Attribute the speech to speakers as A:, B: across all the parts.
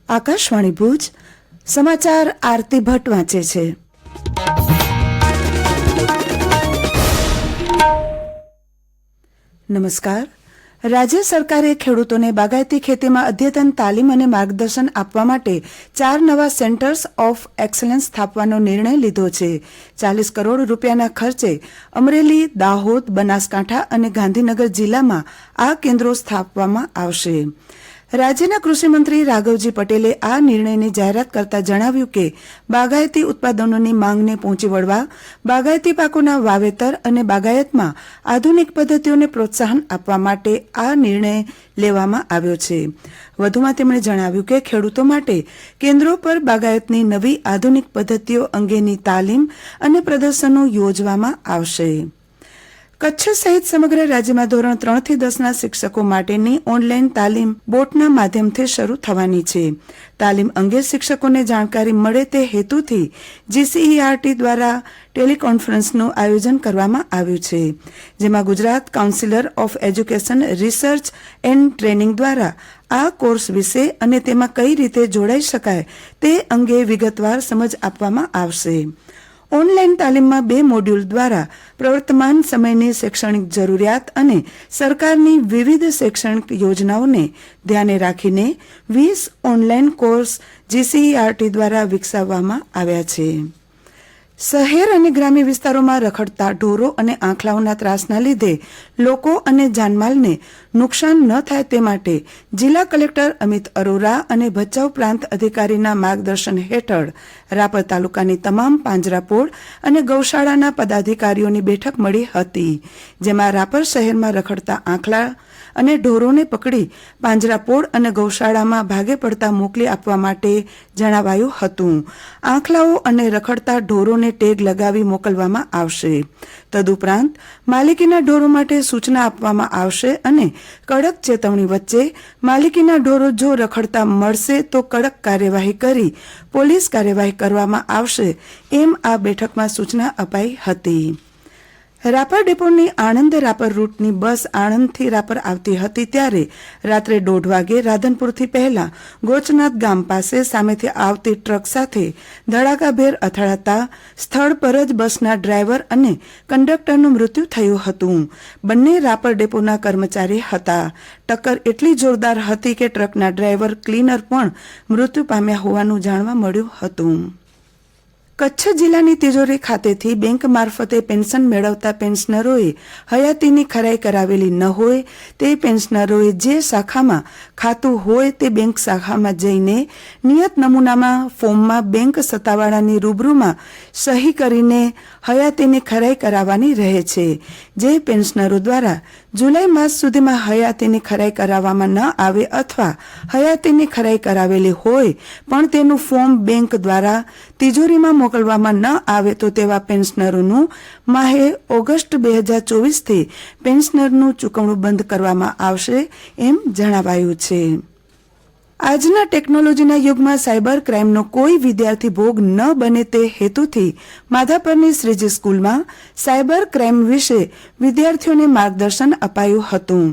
A: આકાશવાણી ભુજ સમાચાર આરતી ભટ્ટ વાંચે છે। નમસ્કાર। રાજ્ય સરકારે ખેડૂતોને બાગાયતી ખેતીમાં અદ્યતન તાલીમ અને માર્ગદર્શન આપવા માટે 4 નવા સેન્ટર્સ ઓફ એક્સલન્સ સ્થાપવાનો નિર્ણય લીધો છે। 40 કરોડ રૂપિયાના ખર્ચે અમરેલી, દાહોદ, બનાસકાંઠા અને ગાંધીનગર જિલ્લામાં આ કેન્દ્રો સ્થાપવામાં આવશે। રાજ્યના કૃષિમંત્રી રાઘવજી પટેલે આ નિર્ણયની જાહેરાત કરતા જણાવ્યું કે બાગાયતી ઉત્પાદનોની માંગને પહોંચી વળવા બાગાયતી પાકોના વાવેતર અને બાગાયતમાં આધુનિક પદ્ધતિઓને પ્રોત્સાહન આપવા માટે આ નિર્ણય લેવામાં આવ્યો છે। વધુમાં તેમણે જણાવ્યું કે ખેડૂતો માટે કેન્દ્રો પર બાગાયતની નવી આધુનિક પદ્ધતિઓ અંગેની તાલીમ અને પ્રદર્શનો યોજવામાં આવશે। કચ્છ સહિત સમગ્ર રાજ્યમાં ધોરણ 3 થી 10ના શિક્ષકો માટેની ઓનલાઈન તાલીમ બોટના માધ્યમથી શરૂ થવાની છે। તાલીમ અંગે શિક્ષકોને જાણકારી મળે તે હેતુથી GCERT દ્વારા ટેલિકોન્ફરન્સનું આયોજન કરવામાં આવ્યું છે, જેમાં Gujarat council of education research and training દ્વારા આ કોર્સ વિશે અને તેમાં કઈ રીતે જોડાઈ શકાય તે અંગે વિગતવાર સમજ આપવામાં આવશે। ઓનલાઈન તાલીમમાં 2 મોડ્યુલ દ્વારા પ્રવર્તમાન સમયની શૈક્ષણિક જરૂરિયાત અને સરકારની વિવિધ શૈક્ષણિક યોજનાઓને ધ્યાને રાખીને 20 ઓનલાઈન કોર્સ GCERT દ્વારા વિકસાવવામાં આવ્યા છે। શહેર અને ગ્રામ્ય વિસ્તારોમાં રખડતા ઢોરો અને આંખલાઓના ત્રાસના લીધે લોકો અને જાનમાલને નુકસાન ન થાય તે માટે જિલ્લા કલેક્ટર અમિત અરોરા અને ભચાઉ પ્રાંત અધિકારીના માર્ગદર્શન હેઠળ રાપર તાલુકાની તમામ પાંજરાપોળ અને ગૌશાળાના પદાધિકારીઓની બેઠક મળી હતી, જેમાં રાપર શહેરમાં રખડતા આંખલા અને ઢોરોને પકડી પાંજરાપોળ અને ગૌશાળામાં ભાગે પડતા મોકલી આપવા માટે જણાવાયું હતું। આંખલાઓ અને રખડતા ઢોરોને ટેગ લગાવી મોકલવામાં આવશે। તદુપરાંત માલિકીના ઢોરો માટે સૂચના આપવામાં આવશે અને કડક ચેતવણી વચ્ચે માલિકીના ઢોરો જો રખડતા મળશે તો કડક કાર્યવાહી કરી પોલીસ કાર્યવાહી કરવામાં આવશે, એમ આ બેઠકમાં સૂચના અપાઈ હતી। રાપર ડેપોની આણંદ રાપર રૂટની બસ આણંદથી રાપર આવતી હતી ત્યારે રાત્રે 1:30 વાગે રાધનપુરથી પહેલા ગોચનાથ ગામ પાસે સામેથી આવતી ટ્રક સાથે ધડાકાભેર અથડાતા સ્થળ પર જ બસના ડ્રાઈવર અને કંડક્ટરનું મૃત્યુ થયું હતું। બંને રાપર ડેપોના કર્મચારી હતા। ટક્કર એટલી જોરદાર હતી કે ટ્રકના ડ્રાઈવર ક્લીનર પણ મૃત્યુ પામ્યા હોવાનું જાણવા મળ્યું હતું। કચ્છ જિલ્લાની તિજોરી ખાતેથી બેંક મારફતે પેન્શન મેળવતા પેન્શનરોએ હયાતીની ખરાઈ કરાવેલી ન હોય તે પેન્શનરોએ જે શાખામાં ખાતું હોય તે બેંક શાખામાં જઈને નિયત નમૂનામાં ફોર્મમાં બેંક સત્તાવાળાની રૂબરૂમાં સહી કરીને હયાતીની ખરાઈ કરાવવાની રહે છે। જે પેન્શનરો દ્વારા જુલાઈ માસ સુધીમાં હયાતીની ખરાઈ કરાવવામાં ન આવે અથવા હયાતીની ખરાઈ કરાવેલી હોય પણ તેનું ફોર્મ બેંક દ્વારા તિજોરીમાં મોકલવામાં ન આવે તો તેવા પેન્શનરોનું માહે ઓગસ્ટ 2024થી પેન્શનરનું ચૂકવણું બંધ કરવામાં આવશે, એમ જણાવાયું છે। આજના ટેકનોલોજીના યુગમાં સાયબર ક્રાઇમનો કોઈ વિદ્યાર્થી ભોગ ન બને તે હેતુથી માધાપરની શ્રીજી સ્કૂલમાં સાયબર ક્રાઇમ વિશે વિદ્યાર્થીઓને માર્ગદર્શન અપાયું હતું।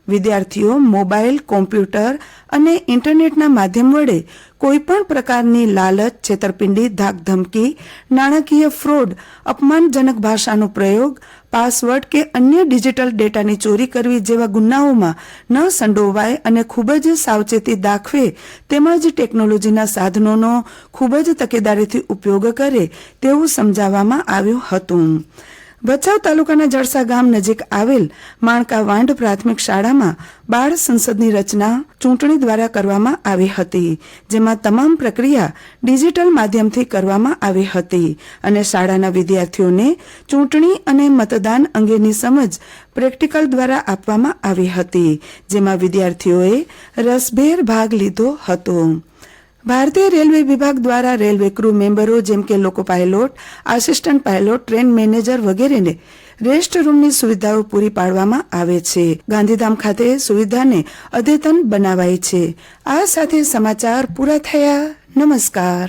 A: વિદ્યાર્થીઓ મોબાઈલ, કોમ્પ્યુટર અને ઇન્ટરનેટના માધ્યમ વડે કોઈપણ પ્રકારની લાલચ, છેતરપિંડી, ધાકધમકી, નાણાકીય ફ્રોડ, અપમાનજનક ભાષાનો પ્રયોગ, પાસવર્ડ કે અન્ય ડિજિટલ ડેટાની ચોરી કરવી જેવા ગુનાઓમાં ન સંડોવાય અને ખૂબ જ સાવચેતી દાખવે તેમજ ટેકનોલોજીના સાધનોનો ખૂબ જ તકેદારીથી ઉપયોગ કરે તેવું સમજાવવામાં આવ્યું હતું। ભચાઉ તાલુકાના જડસા ગામ નજીક આવેલ માણકા વાંઢ પ્રાથમિક શાળામાં બાળ સંસદની રચના ચૂંટણી દ્વારા કરવામાં આવી હતી, જેમાં તમામ પ્રક્રિયા ડિજિટલ માધ્યમથી કરવામાં આવી હતી અને શાળાના વિદ્યાર્થીઓને ચૂંટણી અને મતદાન અંગેની સમજ પ્રેક્ટિકલ દ્વારા આપવામાં આવી હતી, જેમાં વિદ્યાર્થીઓએ રસભેર ભાગ લીધો હતો। ભારતીય રેલવે વિભાગ દ્વારા રેલવે ક્રૂ મેમ્બરો જેમ કે લોકો pilot, assistant pilot, train manager વગેરેને રેસ્ટ રૂમની સુવિધાઓ પૂરી પાડવામાં આવે છે। ગાંધીધામ ખાતે સુવિધાને અદ્યતન બનાવાઈ છે। આ સાથે સમાચાર પૂરા થયા। નમસ્કાર।